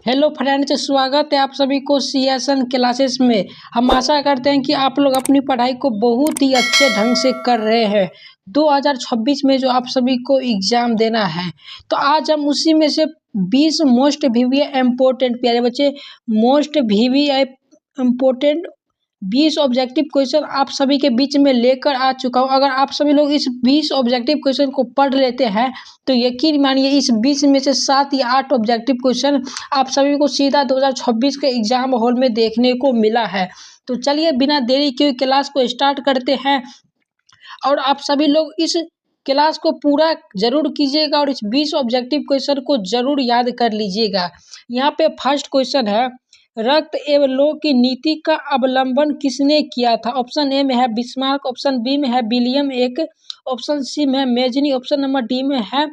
Hello friends, स्वागत है आप सभी को सीएसएन क्लासेस में। हम आशा करते हैं कि आप लोग अपनी पढ़ाई को बहुत ही अच्छे ढंग से कर रहे हैं। 2026 में जो आप सभी को एग्ज़ाम देना है, तो आज हम उसी में से 20 मोस्ट वीवीआई इम्पोर्टेंट प्यारे बच्चे most VVI important 20 objective question आप सभी के बीच में लेकर आ चुका हूँ। अगर आप सभी लोग इस 20 ऑब्जेक्टिव क्वेश्चन को पढ़ लेते हैं तो यकीन मानिए इस 20 में से 7 या 8 ऑब्जेक्टिव क्वेश्चन आप सभी को सीधा 2026 के एग्जाम हॉल में देखने को मिला है। तो चलिए बिना देरी के क्लास को स्टार्ट करते हैं और आप सभी लोग इस क्लास को पूरा जरूर कीजिएगा और इस 20 ऑब्जेक्टिव क्वेश्चन को जरूर याद कर लीजिएगा। यहाँ पे फर्स्ट क्वेश्चन है, रक्त एवं लोह की नीति का अवलंबन किसने किया था? ऑप्शन ए में है बिस्मार्क, ऑप्शन बी में है विलियम एक, ऑप्शन सी में है मेजनी, ऑप्शन नंबर डी में है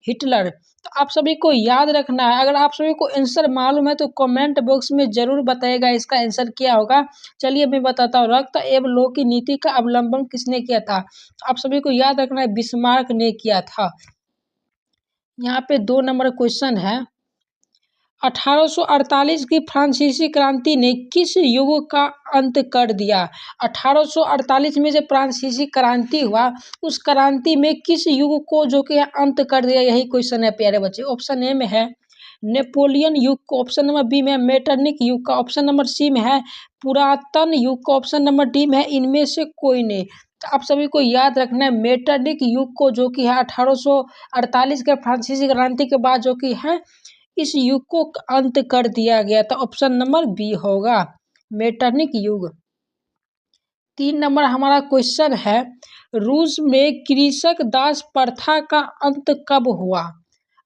हिटलर। तो आप सभी को याद रखना है। अगर आप सभी को आंसर मालूम है तो कमेंट बॉक्स में जरूर बताइएगा इसका आंसर क्या होगा। चलिए मैं बताता हूँ, रक्त एवं लोह की नीति का अवलंबन किसने किया था? तो आप सभी को याद रखना है बिस्मार्क ने किया था। यहाँ पे 2 नंबर क्वेश्चन है, 1848 की फ्रांसीसी क्रांति ने किस युग का अंत कर दिया? 1848 में जो फ्रांसीसी क्रांति हुआ उस क्रांति में किस युग को जो कि अंत कर दिया, यही क्वेश्चन है प्यारे बच्चे। ऑप्शन ए में है नेपोलियन युग को, ऑप्शन नंबर बी में है मेटरनिक युग का, ऑप्शन नंबर सी में है पुरातन युग का, ऑप्शन नंबर डी में है इनमें से कोई नहीं। तो आप सभी को याद रखना है मेटरनिक युग को जो कि है 1848 के फ्रांसीसी क्रांति के बाद जो कि है इस युग को अंत कर दिया गया था। ऑप्शन नंबर बी होगा मेटरनिक युग। 3 नंबर हमारा क्वेश्चन है, रूस में कृषक दास प्रथा का अंत कब हुआ?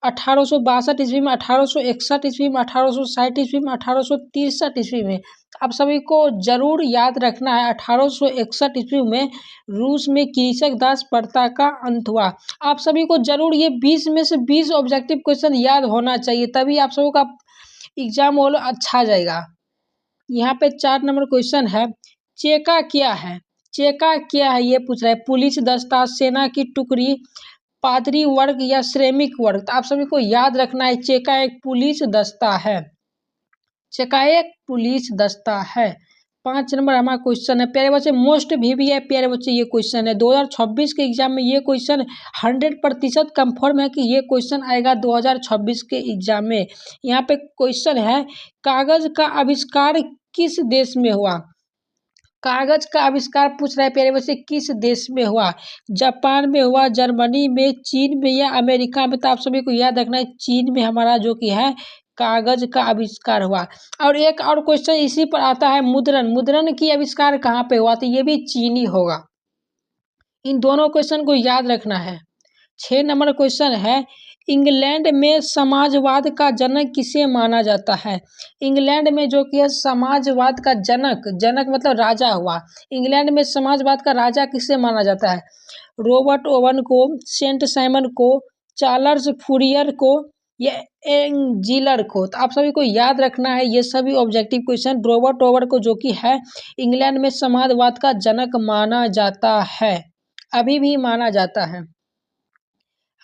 1862 ईस्वी में, 1861 ईस्वी में, 1860 ईस्वी में, 1863 ईस्वी में। आप सभी को जरूर याद रखना है 1861 ईस्वी में रूस में कृषक दास प्रथा का अंत हुआ। आप सभी को जरूर ये 20 में से 20 ऑब्जेक्टिव क्वेश्चन याद होना चाहिए, तभी आप सबों का एग्जाम वालों अच्छा जाएगा। यहाँ पे 4 नंबर क्वेश्चन है, चेका क्या है? चेका क्या है ये पूछ रहा है, पुलिस दस्ता, सेना की टुकड़ी, पादरी वर्ग या श्रमिक वर्ग? तो आप सभी को याद रखना है चेका एक पुलिस दस्ता है। चेका एक पुलिस दस्ता है। 5 नंबर हमारा क्वेश्चन है प्यारे बच्चे मोस्ट वीवीआई प्यारे बच्चे ये क्वेश्चन है 2026 के एग्जाम में। ये क्वेश्चन 100% कंफर्म है कि ये क्वेश्चन आएगा 2026 के एग्जाम में। यहाँ पे क्वेश्चन है, कागज का आविष्कार किस देश में हुआ? कागज का आविष्कार पूछ रहा है प्यारे बच्चे किस देश में हुआ? जापान में हुआ, जर्मनी में, चीन में या अमेरिका में? तो आप सभी को याद रखना है चीन में हमारा जो कि है कागज का आविष्कार हुआ। और एक और क्वेश्चन इसी पर आता है, मुद्रण, मुद्रण की आविष्कार कहाँ पे हुआ? तो ये भी चीनी होगा। इन दोनों क्वेश्चन को याद रखना है। 6 नंबर क्वेश्चन है, इंग्लैंड में समाजवाद का जनक किसे माना जाता है? इंग्लैंड में जो कि है समाजवाद का जनक, जनक मतलब राजा हुआ, इंग्लैंड में समाजवाद का राजा किसे माना जाता है? रॉबर्ट ओवन को, सेंट साइमन को, चार्ल्स फूरियर को या एंजिलर को? तो आप सभी को याद रखना है ये सभी ऑब्जेक्टिव क्वेश्चन। रॉबर्ट ओवन को जो कि है इंग्लैंड में समाजवाद का जनक माना जाता है, अभी भी माना जाता है।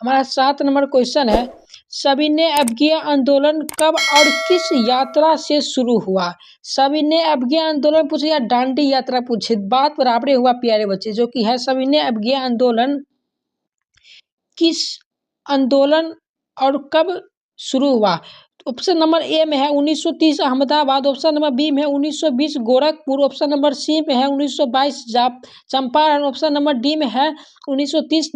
हमारा 7 नंबर क्वेश्चन है, सविनय अवज्ञा आंदोलन कब और किस यात्रा से शुरू हुआ? सविनय अवज्ञा आंदोलन पूछे या डांडी यात्रा पूछे, बात बराबर हुआ प्यारे बच्चे। जो कि है सविनय अवज्ञा आंदोलन किस आंदोलन और कब शुरू हुआ? ऑप्शन नंबर ए में है 1930 अहमदाबाद, ऑप्शन नंबर बी में है 1920 गोरखपुर, ऑप्शन नंबर सी में है 1922 चंपारण, ऑप्शन नंबर डी में है 1930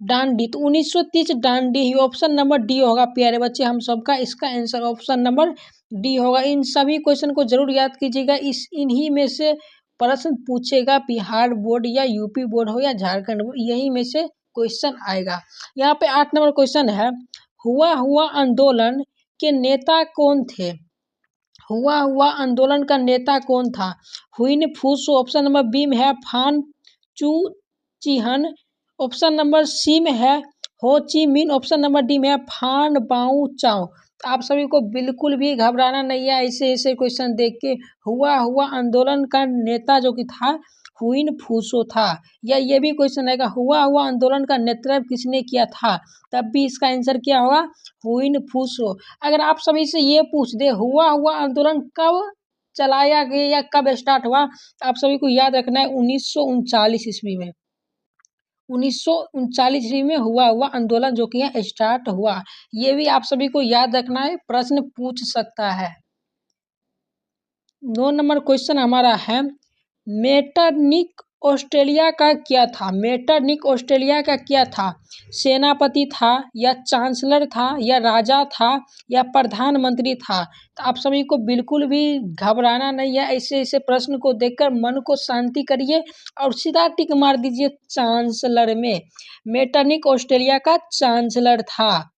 डांडी। तो 1930 डांडी ही ऑप्शन नंबर डी होगा प्यारे बच्चे हम सबका। इसका आंसर ऑप्शन नंबर डी होगा। इन सभी क्वेश्चन को जरूर याद कीजिएगा, इन्हीं में से प्रश्न पूछेगा, बिहार बोर्ड या यूपी बोर्ड हो या झारखंड बोर्ड, यही में से क्वेश्चन आएगा। यहाँ पे 8 नंबर क्वेश्चन है, हुआ आंदोलन के नेता कौन थे? हुआ आंदोलन का नेता कौन था? हुइन फूसो, ऑप्शन नंबर बी में है फान चू चिहन, ऑप्शन नंबर सी में है हो ची मिन, ऑप्शन नंबर डी में है फान बाऊ चाओ। तो आप सभी को बिल्कुल भी घबराना नहीं है ऐसे ऐसे क्वेश्चन देख के। हुआ आंदोलन का नेता जो कि था हुइन फूसो था। या ये भी क्वेश्चन आएगा हुआ हुआ आंदोलन का नेतृत्व किसने किया था, तब भी इसका आंसर क्या होगा, हुइन फूसो। अगर आप सभी से ये पूछ दे हुआ हुआ आंदोलन कब चलाया गया या कब स्टार्ट हुआ, आप सभी को याद रखना है 1939 ईस्वी में। 1939 ईस्वी में हुआ हुआ आंदोलन जो कि है स्टार्ट हुआ। ये भी आप सभी को याद रखना है, प्रश्न पूछ सकता है। 9 नंबर क्वेश्चन हमारा है मेटरनिक ऑस्ट्रेलिया का क्या था, मेटरनिक ऑस्ट्रेलिया का क्या था, सेनापति था या चांसलर था या राजा था या प्रधानमंत्री था। तो आप सभी को बिल्कुल भी घबराना नहीं है, ऐसे ऐसे प्रश्न को देखकर मन को शांति करिए और सीधा टिक मार दीजिए चांसलर में। मेटरनिक ऑस्ट्रेलिया का चांसलर था।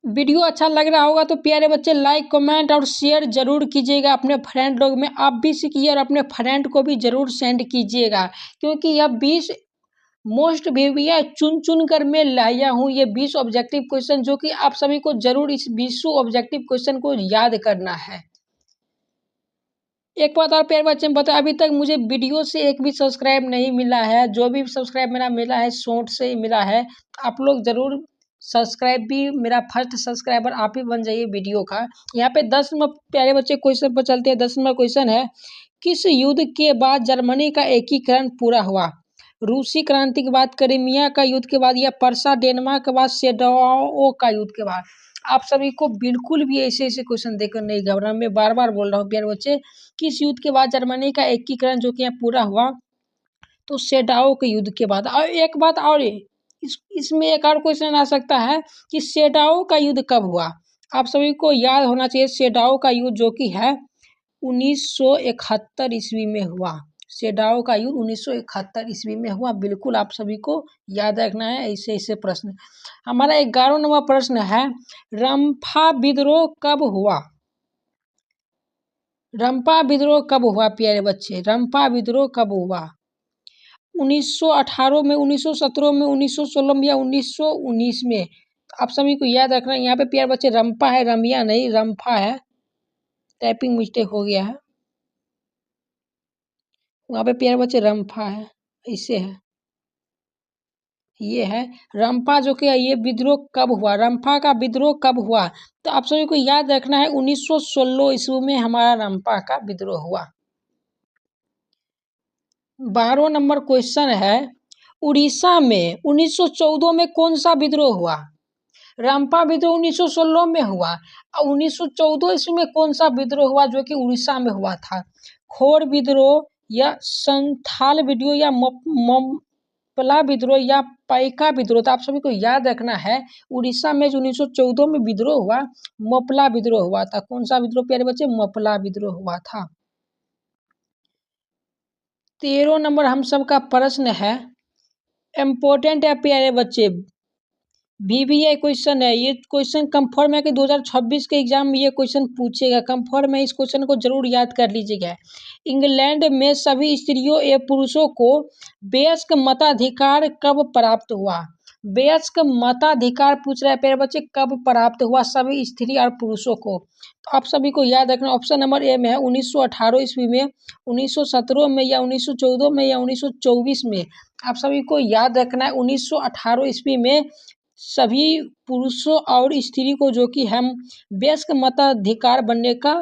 वीडियो अच्छा लग रहा होगा तो प्यारे बच्चे लाइक कमेंट और शेयर जरूर कीजिएगा अपने फ्रेंड लोग में, आप भी सीखिए और अपने फ्रेंड को भी जरूर सेंड कीजिएगा, क्योंकि यह 20 मोस्ट भैया चुन चुन कर मैं लाया हूँ ये 20 ऑब्जेक्टिव क्वेश्चन, जो कि आप सभी को जरूर इस 20 ऑब्जेक्टिव क्वेश्चन को याद करना है। एक बात और प्यारे बच्चे में बता, अभी तक मुझे वीडियो से एक भी सब्सक्राइब नहीं मिला है, जो भी सब्सक्राइब मेरा मिला है शॉर्ट से ही मिला है। आप लोग जरूर सब्सक्राइब भी, मेरा फर्स्ट सब्सक्राइबर आप ही बन जाइए वीडियो का। यहाँ पे 10 नंबर प्यारे बच्चे क्वेश्चन पर चलते हैं। 10 नंबर क्वेश्चन है किस युद्ध के बाद जर्मनी का एकीकरण पूरा हुआ, रूसी क्रांति के बाद, क्रीमिया का युद्ध के बाद या पर्सा डेनमार्क के बाद, सेडोओ का युद्ध के बाद। आप सभी को बिल्कुल भी ऐसे ऐसे क्वेश्चन देखकर नहीं घबराना, मैं बार बार बोल रहा हूँ प्यारे बच्चे, किस युद्ध के बाद जर्मनी का एकीकरण जो कि यहाँ पूरा हुआ, तो सेडाओ के युद्ध के बाद। और एक बात और इसमें एक और क्वेश्चन आ सकता है कि सेडाओ का युद्ध कब हुआ। आप सभी को याद होना चाहिए सेडाओ का युद्ध जो कि है 1971 ईस्वी में हुआ। सेडाओ का युद्ध 1971 ईस्वी में हुआ, बिल्कुल आप सभी को याद रखना है ऐसे ऐसे प्रश्न। हमारा 11वां नंबर प्रश्न है रंफा विद्रोह कब हुआ, रंपा विद्रोह कब हुआ प्यारे बच्चे, रंपा विद्रोह कब हुआ, 1918 में, 1917 में, 1916 में या 1919 में। आप सभी को याद रखना है यहाँ पे प्यारे बच्चे रंपा है, रमिया नहीं, रंपा है, टाइपिंग मिस्टेक हो गया है, वहाँ पे प्यारे बच्चे रंपा है, ऐसे है, ये है रंपा जो कि ये विद्रोह कब हुआ, रंपा का विद्रोह कब हुआ, तो आप सभी को याद रखना है 1916 ईस्वी में हमारा रंपा का विद्रोह हुआ। 12वां नंबर क्वेश्चन है उड़ीसा में 1914 में कौन सा विद्रोह हुआ, रंपा विद्रोह 1916 में हुआ और 1914 ईस्वी में कौन सा विद्रोह हुआ जो कि उड़ीसा में हुआ था, खोर विद्रोह या संथाल विद्रोह या मपला विद्रोह या पाइका विद्रोह। तो आप सभी को याद रखना है उड़ीसा में जो 1914 में विद्रोह हुआ मपला विद्रोह हुआ था। कौन सा विद्रोह प्यारे बच्चे, मपला विद्रोह हुआ था। 13वां नंबर हम सबका प्रश्न है इम्पोर्टेंट है प्यारे बच्चे, बीबीए क्वेश्चन है, ये क्वेश्चन कंफर्म है कि 2026 के एग्जाम में ये क्वेश्चन पूछेगा, कंफर्म है, इस क्वेश्चन को जरूर याद कर लीजिएगा। इंग्लैंड में सभी स्त्रियों एवं पुरुषों को वयस्क मताधिकार कब प्राप्त हुआ, वयस्क मताधिकार पूछ रहा है प्यारे बच्चे, कब प्राप्त हुआ सभी स्त्री और पुरुषों को। तो आप सभी को याद रखना ऑप्शन नंबर ए में है 1918 ईस्वी में, 1917 में या 1914 में या 1924 में। आप सभी को याद रखना है 1918 ईस्वी में सभी पुरुषों और स्त्री को जो कि हम वयस्क मताधिकार बनने का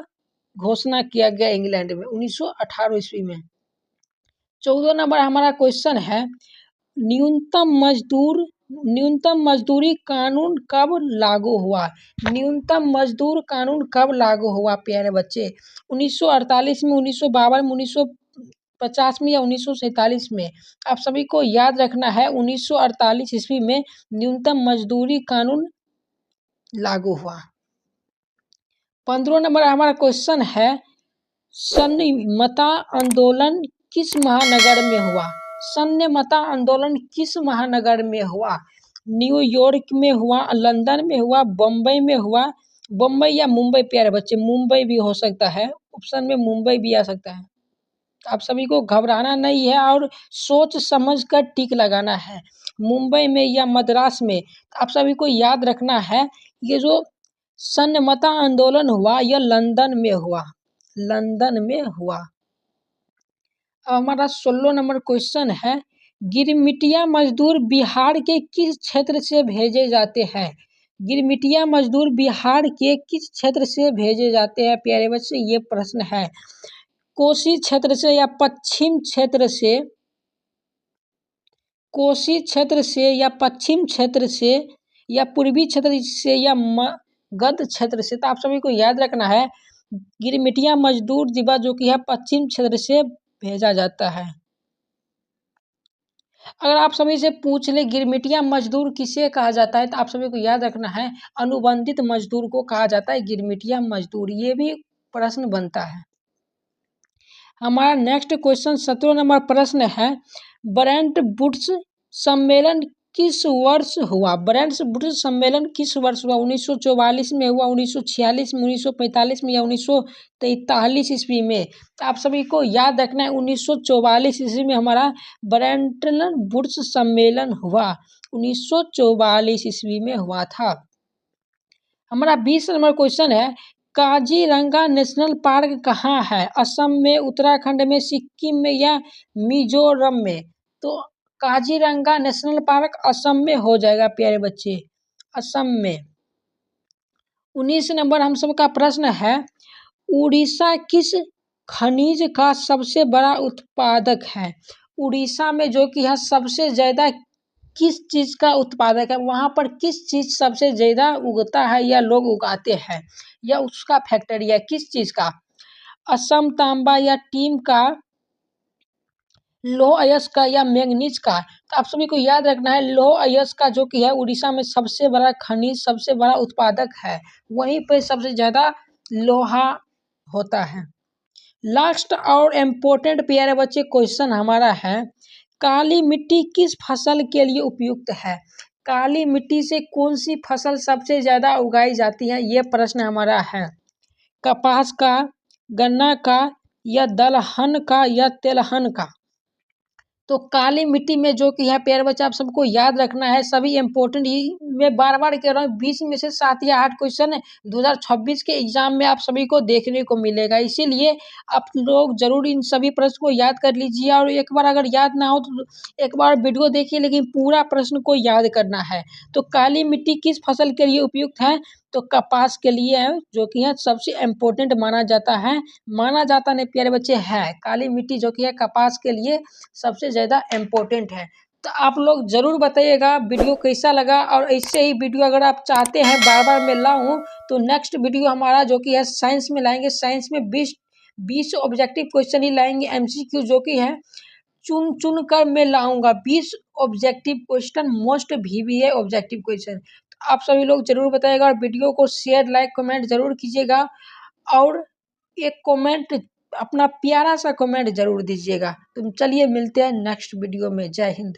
घोषणा किया गया इंग्लैंड में 1918 ईस्वी में। 14 नंबर हमारा क्वेश्चन है न्यूनतम मजदूरी कानून कब लागू हुआ, न्यूनतम मजदूर कानून कब लागू हुआ प्यारे बच्चे, 1948 में, 1952 में, 1950 में या 1947 में। आप सभी को याद रखना है 1948 ईस्वी में न्यूनतम मजदूरी कानून लागू हुआ। 15वां नंबर हमारा क्वेश्चन है सन्यमता आंदोलन किस महानगर में हुआ, सन्यमता आंदोलन किस महानगर में हुआ, न्यूयॉर्क में हुआ, लंदन में हुआ, बम्बई में हुआ, बम्बई या मुंबई प्यारे बच्चे, मुंबई भी हो सकता है, ऑप्शन में मुंबई भी आ सकता है। आप सभी को घबराना नहीं है और सोच समझ कर टिक लगाना है, मुंबई में या मद्रास में। आप सभी को याद रखना है ये जो सन्यमता आंदोलन हुआ यह लंदन में हुआ, लंदन में हुआ। अब हमारा 16 नंबर क्वेश्चन है, गिरमिटिया मजदूर बिहार के किस क्षेत्र से भेजे जाते हैं? गिरमिटिया मजदूर बिहार के किस क्षेत्र से भेजे जाते हैं प्यारे बच्चे, ये प्रश्न है। कोसी क्षेत्र से या पश्चिम क्षेत्र से, कोसी क्षेत्र से या पश्चिम क्षेत्र से या पूर्वी क्षेत्र से या मगध क्षेत्र से। तो आप सभी को याद रखना है गिरमिटिया मजदूर दिवस जो कि है पश्चिम क्षेत्र से भेजा जाता है। अगर आप सभी से पूछ ले गिरमिटिया मजदूर किसे कहा जाता है, तो आप सभी को याद रखना है अनुबंधित मजदूर को कहा जाता है गिरमिटिया मजदूर। ये भी प्रश्न बनता है। हमारा नेक्स्ट क्वेश्चन 17 नंबर प्रश्न है, ब्रेंट वुड्स सम्मेलन किस वर्ष हुआ? ब्रेंट वुड्स सम्मेलन किस वर्ष हुआ? 1944 में हुआ, 1946 में, 1945 में या 1943 ईस्वी में? तो आप सभी को याद रखना है 1944 ईस्वी में हमारा ब्रेंटन वुड्स सम्मेलन हुआ, 1944 ईस्वी में हुआ था। हमारा 20 नंबर क्वेश्चन है, काजीरंगा नेशनल पार्क कहाँ है? असम में, उत्तराखंड में, सिक्किम में या मिजोरम में? तो काजीरंगा नेशनल पार्क असम में हो जाएगा प्यारे बच्चे, असम में। 19 नंबर हम सबका प्रश्न है, उड़ीसा किस खनिज का सबसे बड़ा उत्पादक है? उड़ीसा में जो कि है सबसे ज़्यादा किस चीज़ का उत्पादक है? वहाँ पर किस चीज़ सबसे ज़्यादा उगता है या लोग उगाते हैं, या उसका फैक्ट्री है किस चीज़ का? असम तांबा या टीम का, लौह अयस्क का या मैंगनीज का? तो आप सभी को याद रखना है लौह अयस्क का जो कि है उड़ीसा में सबसे बड़ा खनिज, सबसे बड़ा उत्पादक है, वहीं पे सबसे ज़्यादा लोहा होता है। लास्ट और इम्पोर्टेंट प्यारे बच्चे क्वेश्चन हमारा है, काली मिट्टी किस फसल के लिए उपयुक्त है? काली मिट्टी से कौन सी फसल सबसे ज़्यादा उगाई जाती है, ये प्रश्न हमारा है। कपास का, गन्ना का या दलहन का या तेलहन का? तो काली मिट्टी में जो कि है प्यारे बच्चे आप सबको याद रखना है, सभी इंपॉर्टेंट ही मैं बार बार कह रहा हूँ 20 में से 7 या 8 क्वेश्चन 2026 के एग्जाम में आप सभी को देखने को मिलेगा। इसीलिए आप लोग जरूर इन सभी प्रश्न को याद कर लीजिए, और एक बार अगर याद ना हो तो एक बार वीडियो देखिए, लेकिन पूरा प्रश्न को याद करना है। तो काली मिट्टी किस फसल के लिए उपयुक्त है? तो कपास के लिए है, जो कि है सबसे इम्पोर्टेंट माना जाता है। माना जाता नहीं प्यारे बच्चे, है काली मिट्टी जो कि है कपास के लिए सबसे ज़्यादा इम्पोर्टेंट है। तो आप लोग ज़रूर बताइएगा वीडियो कैसा लगा, और ऐसे ही वीडियो अगर आप चाहते हैं बार बार मैं लाऊं, तो नेक्स्ट वीडियो हमारा जो कि है साइंस में लाएंगे। साइंस में 20 ऑब्जेक्टिव क्वेश्चन ही लाएंगे, एमसीक्यू जो कि है चुन चुन कर मैं लाऊंगा 20 objective question, most VBA objective question. तो आप सभी लोग जरूर बताइएगा, और वीडियो को शेयर, लाइक, कमेंट जरूर कीजिएगा, और एक कमेंट, अपना प्यारा सा कमेंट जरूर दीजिएगा। तो चलिए मिलते हैं नेक्स्ट वीडियो में। जय हिंद।